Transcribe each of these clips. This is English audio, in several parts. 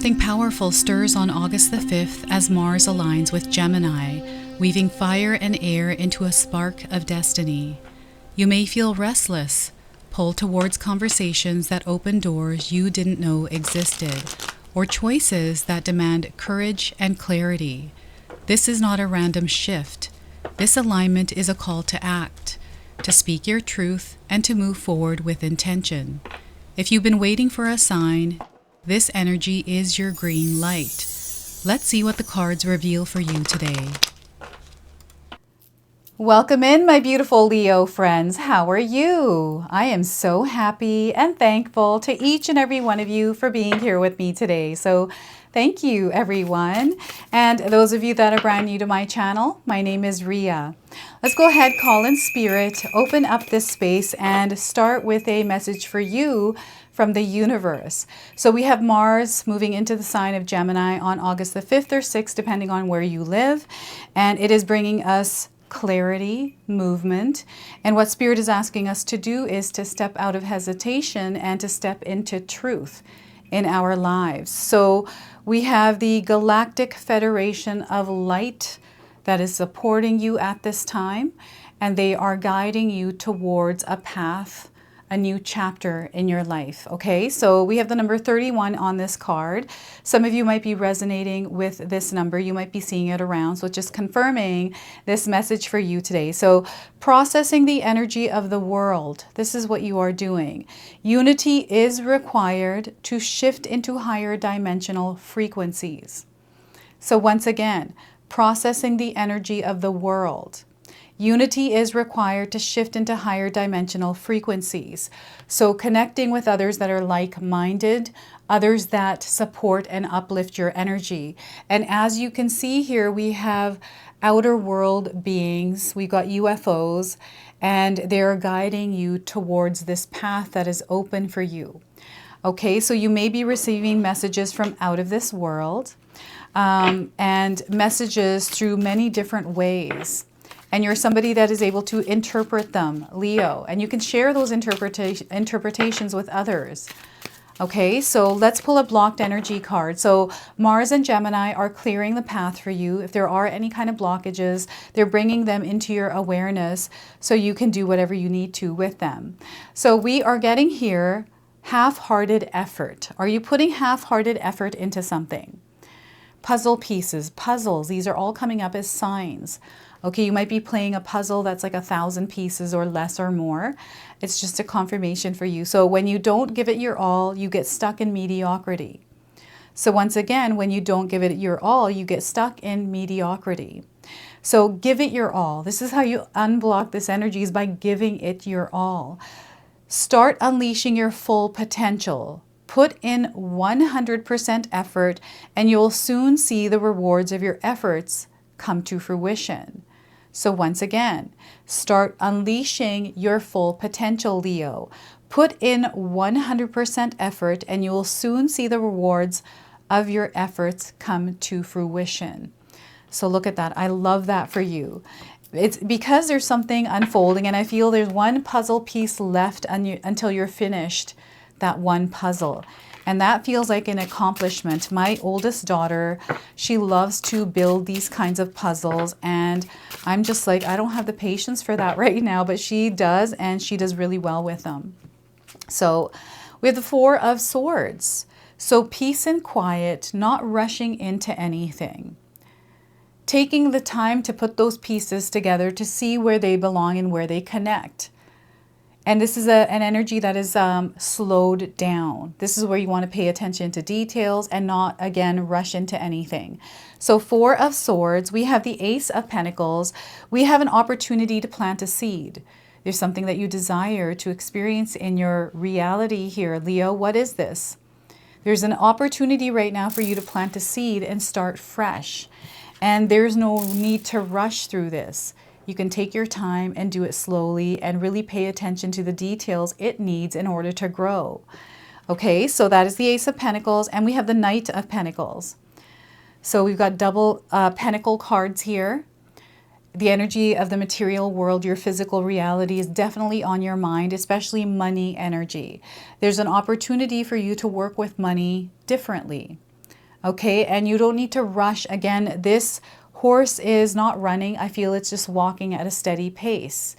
Something powerful stirs on August the 5th as Mars aligns with Gemini, weaving fire and air into a spark of destiny. You may feel restless, pulled towards conversations that open doors you didn't know existed, or choices that demand courage and clarity. This is not a random shift. This alignment is a call to act, to speak your truth, and to move forward with intention. If you've been waiting for a sign, this energy is your green light. Let's see what the cards reveal for you today. Welcome in, my beautiful Leo friends. How are you? I am so happy and thankful to each and every one of you for being here with me today. So thank you, everyone. And those of you that are brand new to my channel, my name is Ria. Let's go ahead, call in spirit, open up this space, and start with a message for you from the universe. So we have Mars moving into the sign of Gemini on August the 5th or 6th, depending on where you live. And it is bringing us clarity, movement. And what Spirit is asking us to do is to step out of hesitation and to step into truth in our lives. So we have the Galactic Federation of Light that is supporting you at this time, and they are guiding you towards a path, a new chapter in your life. Okay, so we have the number 31 on this card. Some of you might be resonating with this number. You might be seeing it around. So just confirming this message for you today. So processing the energy of the world. This is what you are doing. Unity is required to shift into higher dimensional frequencies. So once again, processing the energy of the world. Unity is required to shift into higher dimensional frequencies. So connecting with others that are like-minded, others that support and uplift your energy. And as you can see here, we have outer world beings, we've got UFOs, and they're guiding you towards this path that is open for you. Okay, so you may be receiving messages from out of this world, and messages through many different ways. And you're somebody that is able to interpret them, Leo. And you can share those interpretations with others. Okay, so let's pull a blocked energy card. So Mars and Gemini are clearing the path for you. If there are any kind of blockages, they're bringing them into your awareness so you can do whatever you need to with them. So we are getting here half-hearted effort. Are you putting half-hearted effort into something? Puzzle pieces, puzzles, these are all coming up as signs. Okay, you might be playing a puzzle that's like 1,000 pieces or less or more. It's just a confirmation for you. So when you don't give it your all, you get stuck in mediocrity. So once again, when you don't give it your all, you get stuck in mediocrity. So give it your all. This is how you unblock this energy, is by giving it your all. Start unleashing your full potential. Put in 100% effort, and you'll soon see the rewards of your efforts come to fruition. So once again, start unleashing your full potential, Leo. Put in 100% effort, and you will soon see the rewards of your efforts come to fruition. So look at that. I love that for you. It's because there's something unfolding, and I feel there's one puzzle piece left until you're finished that one puzzle. And that feels like an accomplishment. My oldest daughter, she loves to build these kinds of puzzles, and I'm just like, I don't have the patience for that right now, but she does, and she does really well with them. So we have the Four of Swords. So peace and quiet, not rushing into anything. Taking the time to put those pieces together to see where they belong and where they connect. And this is an energy that is slowed down. This is where you want to pay attention to details and not, again, rush into anything. So Four of Swords, we have the Ace of Pentacles. We have an opportunity to plant a seed. There's something that you desire to experience in your reality here. Leo, what is this? There's an opportunity right now for you to plant a seed and start fresh. And there's no need to rush through this. You can take your time and do it slowly and really pay attention to the details it needs in order to grow. Okay, so that is the Ace of Pentacles, and we have the Knight of Pentacles. So we've got double pentacle cards here. The energy of the material world, your physical reality, is definitely on your mind, especially money energy. There's an opportunity for you to work with money differently. Okay, and you don't need to rush. Again, this horse is not running. I feel it's just walking at a steady pace.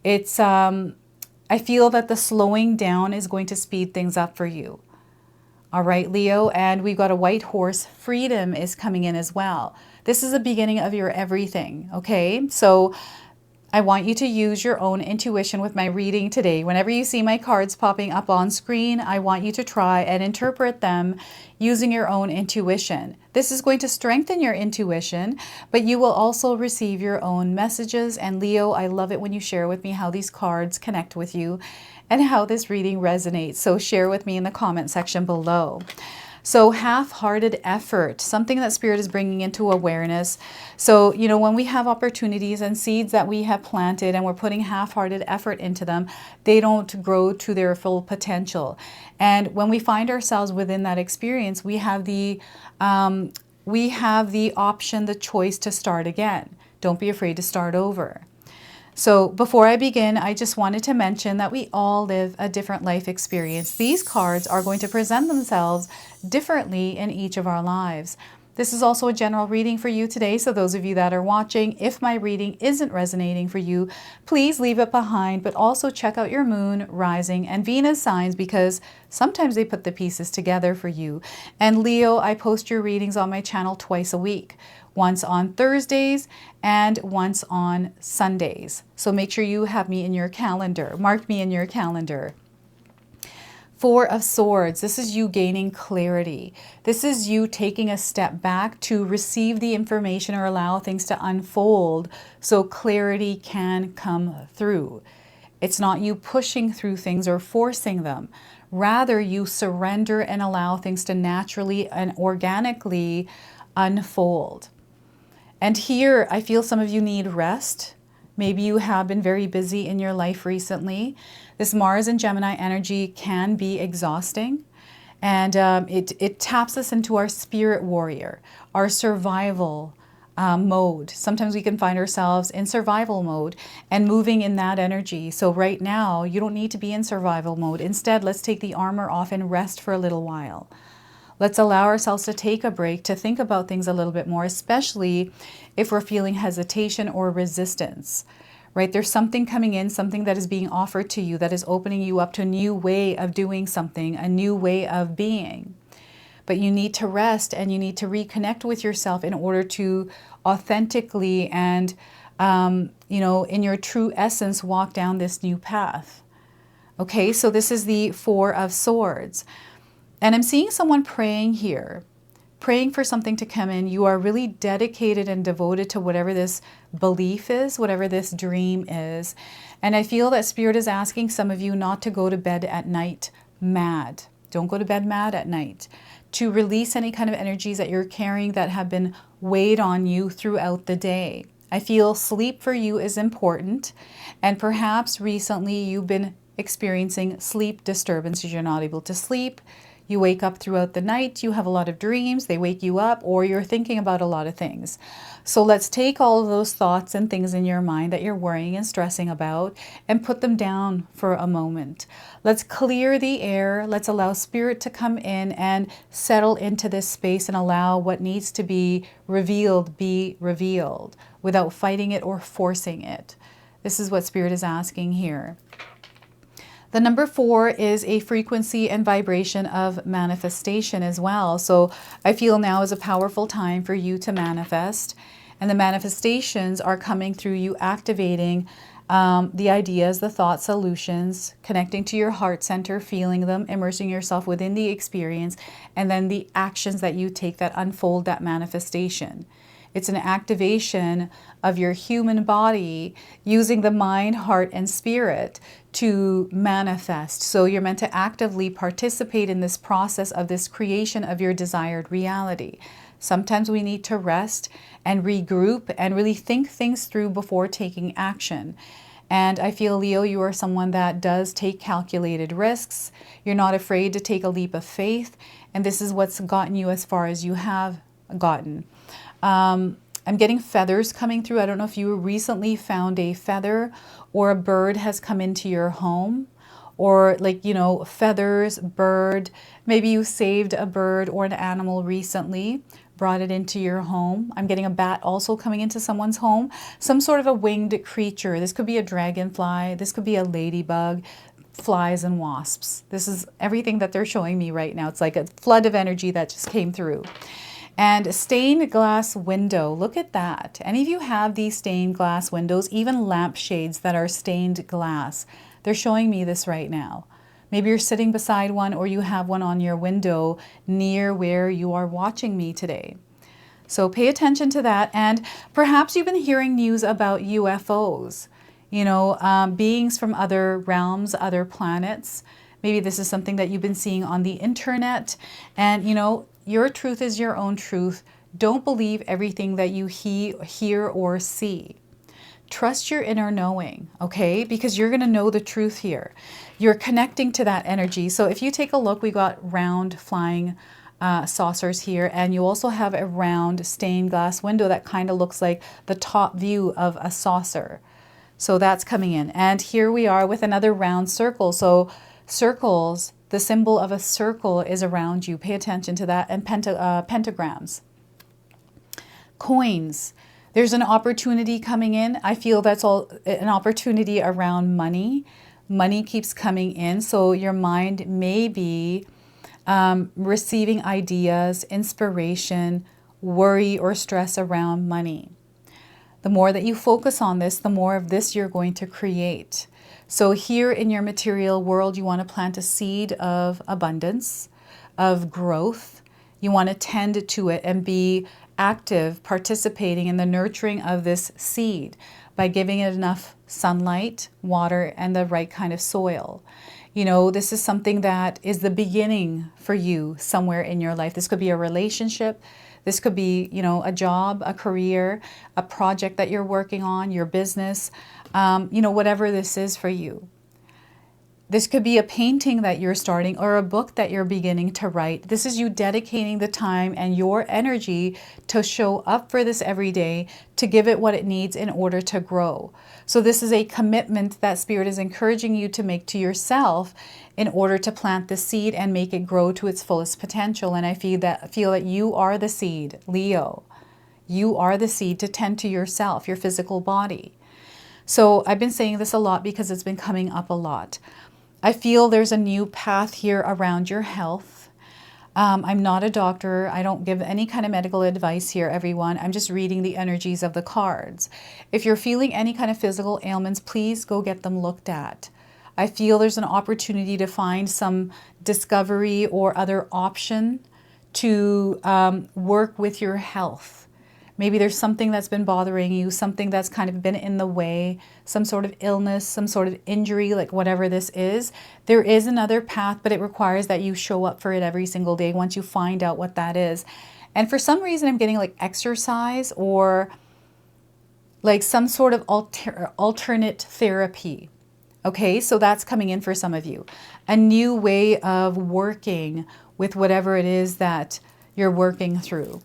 It's, I feel that the slowing down is going to speed things up for you. All right, Leo, and we've got a white horse. Freedom is coming in as well. This is the beginning of your everything, okay? So I want you to use your own intuition with my reading today. Whenever you see my cards popping up on screen, I want you to try and interpret them using your own intuition. This is going to strengthen your intuition, but you will also receive your own messages. And Leo, I love it when you share with me how these cards connect with you and how this reading resonates. So share with me in the comment section below. So half-hearted effort, something that Spirit is bringing into awareness. So, you know, when we have opportunities and seeds that we have planted and we're putting half-hearted effort into them, they don't grow to their full potential. And when we find ourselves within that experience, we have the option, the choice to start again. Don't be afraid to start over. So before I begin, I just wanted to mention that we all live a different life experience. These cards are going to present themselves differently in each of our lives. This is also a general reading for you today, so those of you that are watching, if my reading isn't resonating for you, please leave it behind, but also check out your moon, rising, and Venus signs because sometimes they put the pieces together for you. And Leo, I post your readings on my channel twice a week. Once on Thursdays and once on Sundays. So make sure you have me in your calendar. Mark me in your calendar. Four of Swords. This is you gaining clarity. This is you taking a step back to receive the information or allow things to unfold so clarity can come through. It's not you pushing through things or forcing them. Rather, you surrender and allow things to naturally and organically unfold. And here, I feel some of you need rest. Maybe you have been very busy in your life recently. This Mars and Gemini energy can be exhausting. And it taps us into our spirit warrior, our survival mode. Sometimes we can find ourselves in survival mode and moving in that energy. So right now, you don't need to be in survival mode. Instead, let's take the armor off and rest for a little while. Let's allow ourselves to take a break, to think about things a little bit more, especially if we're feeling hesitation or resistance, right? There's something coming in, something that is being offered to you that is opening you up to a new way of doing something, a new way of being. But you need to rest and you need to reconnect with yourself in order to authentically and, you know, in your true essence, walk down this new path. Okay, so this is the Four of Swords. And I'm seeing someone praying here, praying for something to come in. You are really dedicated and devoted to whatever this belief is, whatever this dream is. And I feel that Spirit is asking some of you not to go to bed at night mad. Don't go to bed mad at night. To release any kind of energies that you're carrying that have been weighed on you throughout the day. I feel sleep for you is important. And perhaps recently you've been experiencing sleep disturbances. You're not able to sleep. You wake up throughout the night, you have a lot of dreams, they wake you up, or you're thinking about a lot of things. So let's take all of those thoughts and things in your mind that you're worrying and stressing about and put them down for a moment. Let's clear the air. Let's allow Spirit to come in and settle into this space and allow what needs to be revealed without fighting it or forcing it. This is what Spirit is asking here. The number 4 is a frequency and vibration of manifestation as well. So I feel now is a powerful time for you to manifest. And the manifestations are coming through you activating the ideas, the thought solutions, connecting to your heart center, feeling them, immersing yourself within the experience, and then the actions that you take that unfold that manifestation. It's an activation of your human body using the mind, heart, and spirit to manifest. So you're meant to actively participate in this process of this creation of your desired reality. Sometimes we need to rest and regroup and really think things through before taking action. And I feel, Leo, you are someone that does take calculated risks. You're not afraid to take a leap of faith. And this is what's gotten you as far as you have gotten. I'm getting feathers coming through. I don't know if you recently found a feather or a bird has come into your home, or like, you know, feathers, bird. Maybe you saved a bird or an animal recently, brought it into your home. I'm getting a bat also coming into someone's home. Some sort of a winged creature. This could be a dragonfly. This could be a ladybug, flies and wasps. This is everything that they're showing me right now. It's like a flood of energy that just came through. And stained glass window, look at that. Any of you have these stained glass windows, even lampshades that are stained glass? They're showing me this right now. Maybe you're sitting beside one, or you have one on your window near where you are watching me today. So pay attention to that. And perhaps you've been hearing news about UFOs, you know, beings from other realms, other planets. Maybe this is something that you've been seeing on the internet. And, you know, your truth is your own truth. Don't believe everything that you hear or see. Trust your inner knowing, okay? Because you're going to know the truth here. You're connecting to that energy. So if you take a look, we got round flying saucers here, and you also have a round stained glass window that kind of looks like the top view of a saucer. So that's coming in. And here we are with another round circle. So circles, the symbol of a circle is around you. Pay attention to that. And pentagrams. Coins. There's an opportunity coming in. I feel that's all an opportunity around money. Money keeps coming in. So your mind may be receiving ideas, inspiration, worry or stress around money. The more that you focus on this, the more of this you're going to create. So here in your material world, you want to plant a seed of abundance, of growth. You want to tend to it and be active, participating in the nurturing of this seed by giving it enough sunlight, water, and the right kind of soil. You know, this is something that is the beginning for you somewhere in your life. This could be a relationship. This could be, you know, a job, a career, a project that you're working on, your business, you know, whatever this is for you. This could be a painting that you're starting or a book that you're beginning to write. This is you dedicating the time and your energy to show up for this every day, to give it what it needs in order to grow. So this is a commitment that Spirit is encouraging you to make to yourself in order to plant the seed and make it grow to its fullest potential. And I feel that you are the seed, Leo. You are the seed to tend to yourself, your physical body. So I've been saying this a lot because it's been coming up a lot. I feel there's a new path here around your health. I'm not a doctor. I don't give any kind of medical advice here, everyone. I'm just reading the energies of the cards. If you're feeling any kind of physical ailments, please go get them looked at. I feel there's an opportunity to find some discovery or other option to work with your health. Maybe there's something that's been bothering you, something that's kind of been in the way, some sort of illness, some sort of injury, like whatever this is. There is another path, but it requires that you show up for it every single day once you find out what that is. And for some reason, I'm getting like exercise or like some sort of alternate therapy. Okay, so that's coming in for some of you. A new way of working with whatever it is that you're working through.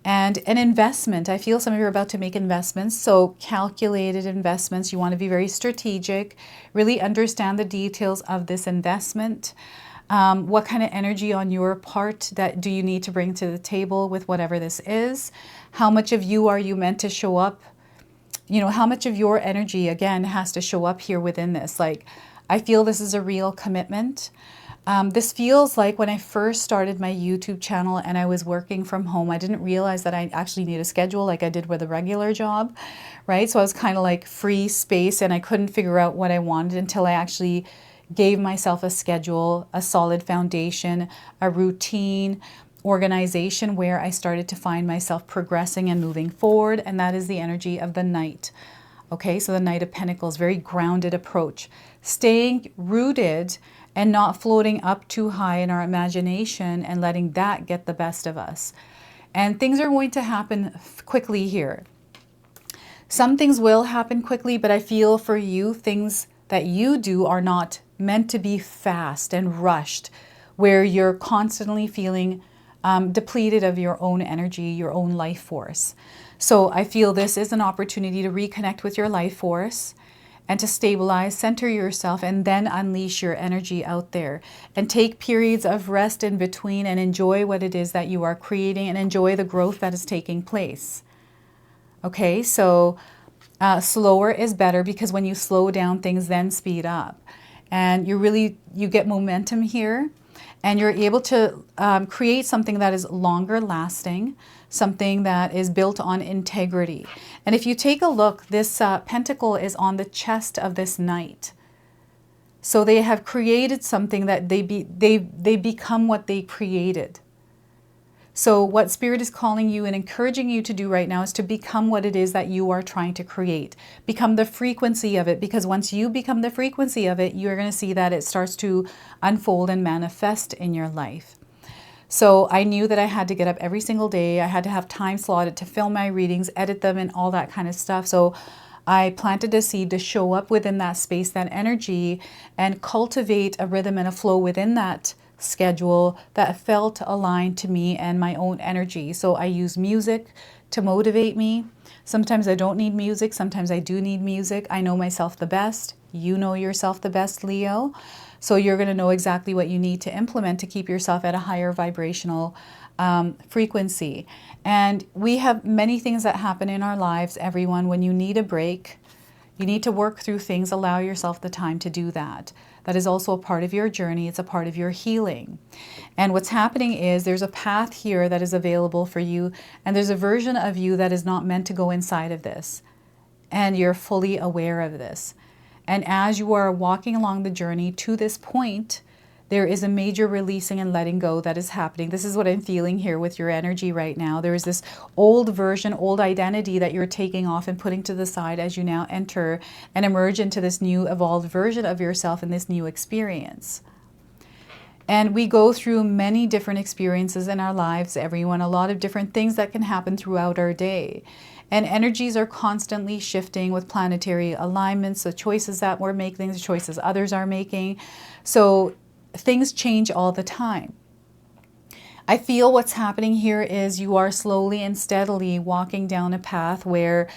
And an investment. I feel some of you are about to make investments. So calculated investments. You want to be very strategic, really understand the details of this investment. What kind of energy on your part that do you need to bring to the table with whatever this is? How much of you are you meant to show up? You know, how much of your energy, again, has to show up here within this? Like, I feel this is a real commitment. This feels like when I first started my YouTube channel and I was working from home, I didn't realize that I actually need a schedule like I did with a regular job, right? So I was kind of like free space and I couldn't figure out what I wanted until I actually gave myself a schedule, a solid foundation, a routine, organization where I started to find myself progressing and moving forward. And that is the energy of the Knight. Okay, so the Knight of Pentacles, very grounded approach, staying rooted and not floating up too high in our imagination and letting that get the best of us. And things are going to happen quickly here. Some things will happen quickly, but I feel for you, things that you do are not meant to be fast and rushed, where you're constantly feeling depleted of your own energy, your own life force. So I feel this is an opportunity to reconnect with your life force and to stabilize, center yourself, and then unleash your energy out there. And take periods of rest in between and enjoy what it is that you are creating and enjoy the growth that is taking place. Okay, so slower is better, because when you slow down, things then speed up. And you get momentum here, and you're able to create something that is longer lasting, something that is built on integrity. And if you take a look, this pentacle is on the chest of this knight. So they have created something that they become what they created. So what Spirit is calling you and encouraging you to do right now is to become what it is that you are trying to create. Become the frequency of it, because once you become the frequency of it, you're going to see that it starts to unfold and manifest in your life. So I knew that I had to get up every single day. I had to have time slotted to film my readings, edit them, and all that kind of stuff. So I planted a seed to show up within that space, that energy, and cultivate a rhythm and a flow within that schedule that felt aligned to me and my own energy. So I use music to motivate me. Sometimes I don't need music. Sometimes I do need music. I know myself the best. You know yourself the best, Leo. So you're going to know exactly what you need to implement to keep yourself at a higher vibrational frequency. And we have many things that happen in our lives, everyone. When you need a break, you need to work through things. Allow yourself the time to do that. That is also a part of your journey. It's a part of your healing. And what's happening is there's a path here that is available for you, and there's a version of you that is not meant to go inside of this. And you're fully aware of this. And as you are walking along the journey to this point, there is a major releasing and letting go that is happening. This is what I'm feeling here with your energy right now. There is this old version, old identity that you're taking off and putting to the side as you now enter and emerge into this new evolved version of yourself in this new experience. And we go through many different experiences in our lives, everyone, a lot of different things that can happen throughout our day. And energies are constantly shifting with planetary alignments, the choices that we're making, the choices others are making. So things change all the time. I feel what's happening here is you are slowly and steadily walking down a path where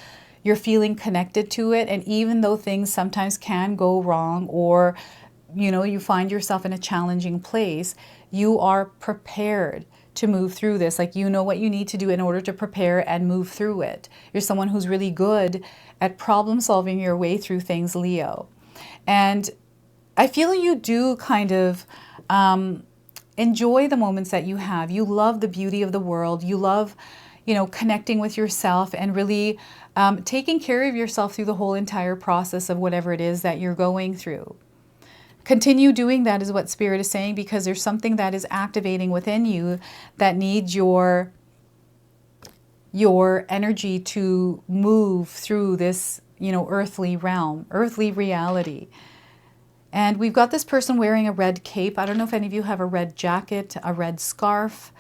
you're feeling connected to it. And even though things sometimes can go wrong, or you find yourself in a challenging place, you are prepared to move through this. Like, you know what you need to do in order to prepare and move through it. You're someone who's really good at problem solving your way through things, Leo. And I feel you do kind of enjoy the moments that you have. You love the beauty of the world. You love, connecting with yourself and really taking care of yourself through the whole entire process of whatever it is that you're going through. Continue doing that is what Spirit is saying, because there's something that is activating within you that needs your energy to move through this, earthly realm, earthly reality. And we've got this person wearing a red cape. I don't know if any of you have a red jacket, a red scarf,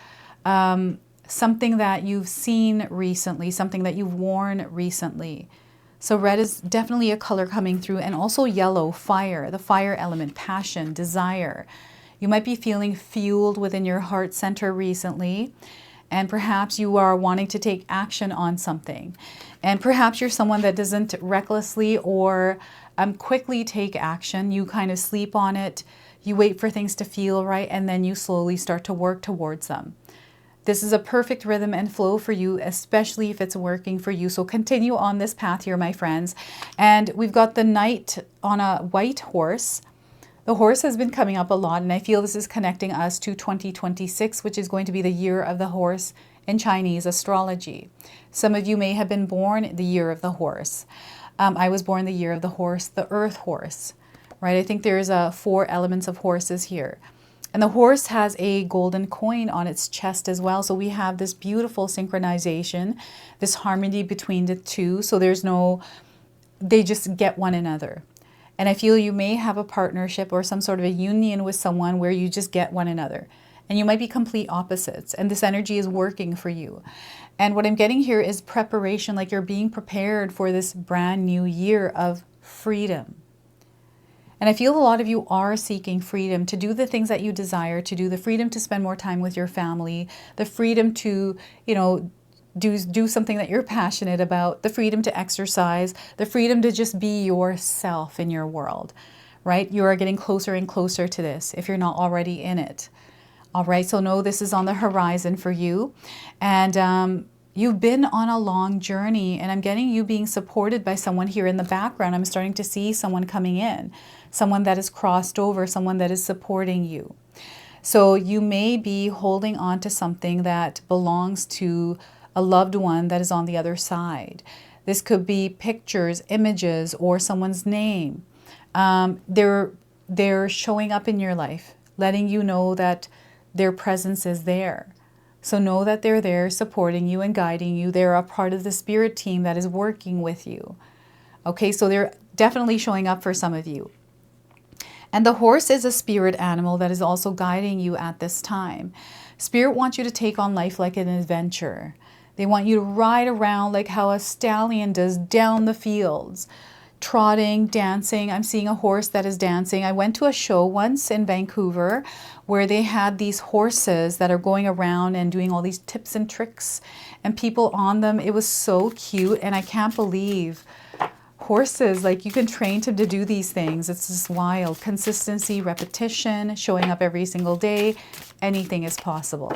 something that you've seen recently, something that you've worn recently. So red is definitely a color coming through, and also yellow, fire, the fire element, passion, desire. You might be feeling fueled within your heart center recently, and perhaps you are wanting to take action on something. And perhaps you're someone that doesn't recklessly or quickly take action. You kind of sleep on it, you wait for things to feel right, and then you slowly start to work towards them. This is a perfect rhythm and flow for you, especially if it's working for you. So continue on this path here, my friends. And we've got the knight on a white horse. The horse has been coming up a lot, and I feel this is connecting us to 2026, which is going to be the year of the horse in Chinese astrology. Some of you may have been born the year of the horse. I was born the year of the horse, the earth horse, right? I think there's 4 elements of horses here. And the horse has a golden coin on its chest as well. So we have this beautiful synchronization, this harmony between the two. So they just get one another. And I feel you may have a partnership or some sort of a union with someone where you just get one another. And you might be complete opposites. And this energy is working for you. And what I'm getting here is preparation, like you're being prepared for this brand new year of freedom. And I feel a lot of you are seeking freedom to do the things that you desire to do, the freedom to spend more time with your family, the freedom to, do something that you're passionate about, the freedom to exercise, the freedom to just be yourself in your world, right? You are getting closer and closer to this if you're not already in it. All right, so know this is on the horizon for you. And you've been on a long journey, and I'm getting you being supported by someone here in the background. I'm starting to see someone coming in, someone that is crossed over, someone that is supporting you. So you may be holding on to something that belongs to a loved one that is on the other side. This could be pictures, images, or someone's name. They're showing up in your life, letting you know that their presence is there. So know that they're there supporting you and guiding you. They're a part of the spirit team that is working with you. Okay, so they're definitely showing up for some of you. And the horse is a spirit animal that is also guiding you at this time. Spirit wants you to take on life like an adventure. They want you to ride around like how a stallion does down the fields, trotting, dancing. I'm seeing a horse that is dancing. I went to a show once in Vancouver where they had these horses that are going around and doing all these tips and tricks and people on them. It was so cute, and I can't believe horses, like you can train them to do these things. It's just wild. Consistency, repetition, showing up every single day. Anything is possible,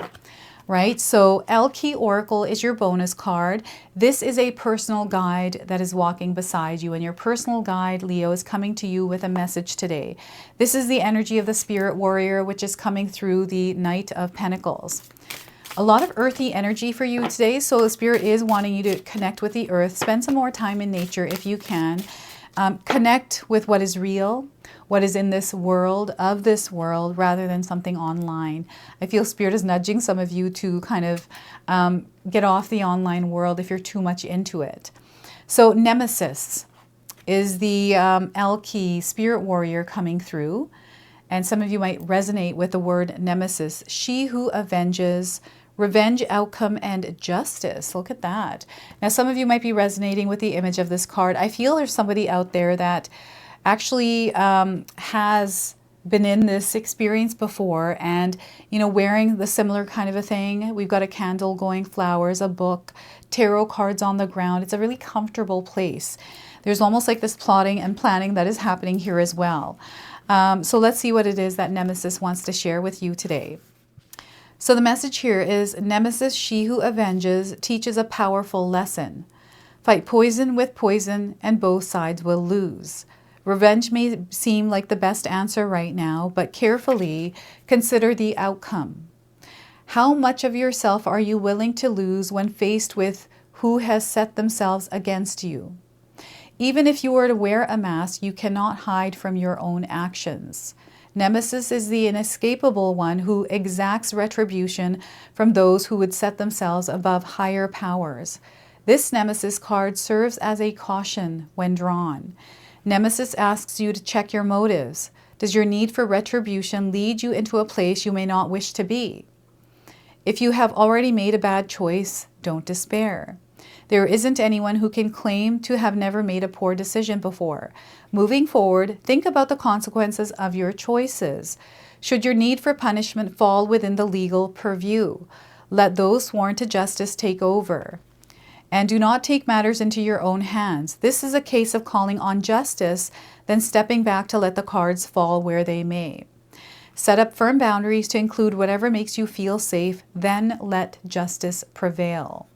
right? So L-Key Oracle is your bonus card. This is a personal guide that is walking beside you, and your personal guide, Leo, is coming to you with a message today. This is the energy of the spirit warrior, which is coming through the Knight of Pentacles. A lot of earthy energy for you today, so the spirit is wanting you to connect with the earth. Spend some more time in nature if you can. Connect with what is real, what is in this world, of this world, rather than something online. I feel spirit is nudging some of you to kind of get off the online world if you're too much into it. So Nemesis is the L-Key spirit warrior coming through. And some of you might resonate with the word Nemesis. She who avenges, revenge, outcome, and justice. Look at that. Now, some of you might be resonating with the image of this card. I feel there's somebody out there that actually has been in this experience before and, you know, wearing the similar kind of a thing. We've got a candle going, flowers, a book, tarot cards on the ground. It's a really comfortable place. There's almost like this plotting and planning that is happening here as well. So let's see what it is that Nemesis wants to share with you today. So the message here is, Nemesis, she who avenges, teaches a powerful lesson. Fight poison with poison, and both sides will lose. Revenge may seem like the best answer right now, but carefully consider the outcome. How much of yourself are you willing to lose when faced with who has set themselves against you? Even if you were to wear a mask, you cannot hide from your own actions. Nemesis is the inescapable one who exacts retribution from those who would set themselves above higher powers. This Nemesis card serves as a caution when drawn. Nemesis asks you to check your motives. Does your need for retribution lead you into a place you may not wish to be? If you have already made a bad choice, don't despair. There isn't anyone who can claim to have never made a poor decision before. Moving forward, think about the consequences of your choices. Should your need for punishment fall within the legal purview, let those sworn to justice take over. And do not take matters into your own hands. This is a case of calling on justice, then stepping back to let the cards fall where they may. Set up firm boundaries to include whatever makes you feel safe, then let justice prevail.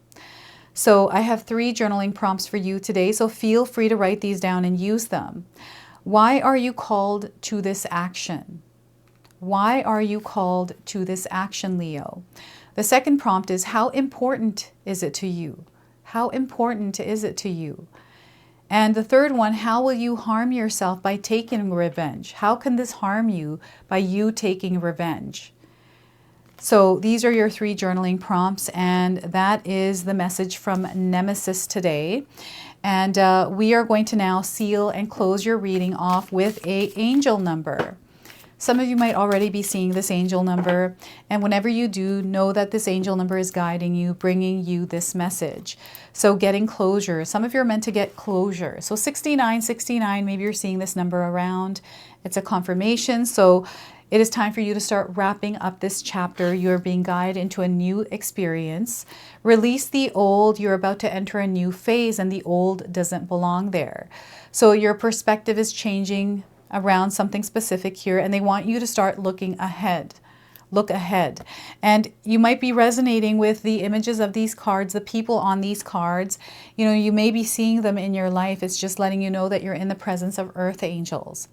So I have 3 journaling prompts for you today, so feel free to write these down and use them. Why are you called to this action? Why are you called to this action, Leo? The second prompt is, how important is it to you? How important is it to you? And the third one, how will you harm yourself by taking revenge? How can this harm you by you taking revenge? So these are your 3 journaling prompts, and that is the message from Nemesis today. And we are going to now seal and close your reading off with an angel number. Some of you might already be seeing this angel number, and whenever you do, know that this angel number is guiding you, bringing you this message. So getting closure. Some of you are meant to get closure. So 6969, maybe you're seeing this number around. It's a confirmation. So It is time for you to start wrapping up this chapter. You're being guided into a new experience. Release the old. You're about to enter a new phase, and the old doesn't belong there. So your perspective is changing around something specific here, and they want you to start looking ahead. Look ahead. And you might be resonating with the images of these cards, the people on these cards. You know, you may be seeing them in your life. It's just letting you know that you're in the presence of earth angels.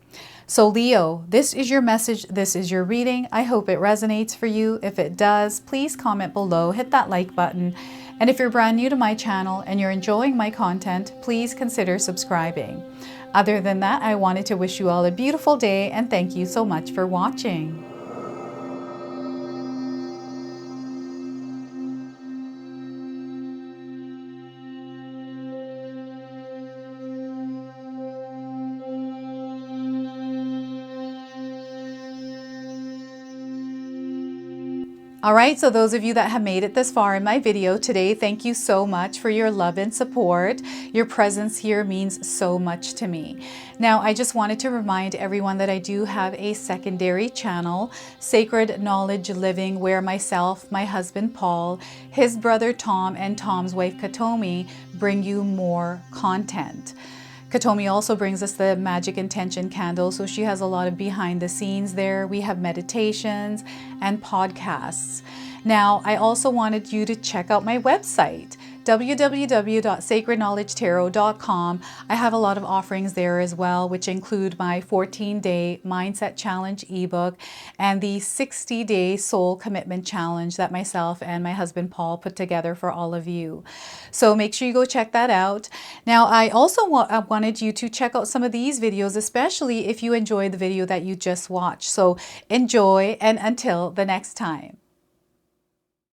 So Leo, this is your message. This is your reading. I hope it resonates for you. If it does, please comment below, hit that like button. And if you're brand new to my channel and you're enjoying my content, please consider subscribing. Other than that, I wanted to wish you all a beautiful day and thank you so much for watching. All right, so those of you that have made it this far in my video today, thank you so much for your love and support. Your presence here means so much to me. Now, I just wanted to remind everyone that I do have a secondary channel, Sacred Knowledge Living, where myself, my husband Paul, his brother Tom, and Tom's wife Katomi bring you more content. Katomi also brings us the Magic Intention candle, so she has a lot of behind the scenes there. We have meditations and podcasts. Now, I also wanted you to check out my website, www.sacredknowledgetarot.com. I have a lot of offerings there as well, which include my 14-day Mindset Challenge ebook and the 60-day Soul Commitment Challenge that myself and my husband Paul put together for all of you. So make sure you go check that out. Now, I also wanted you to check out some of these videos, especially if you enjoyed the video that you just watched. So enjoy, and until the next time.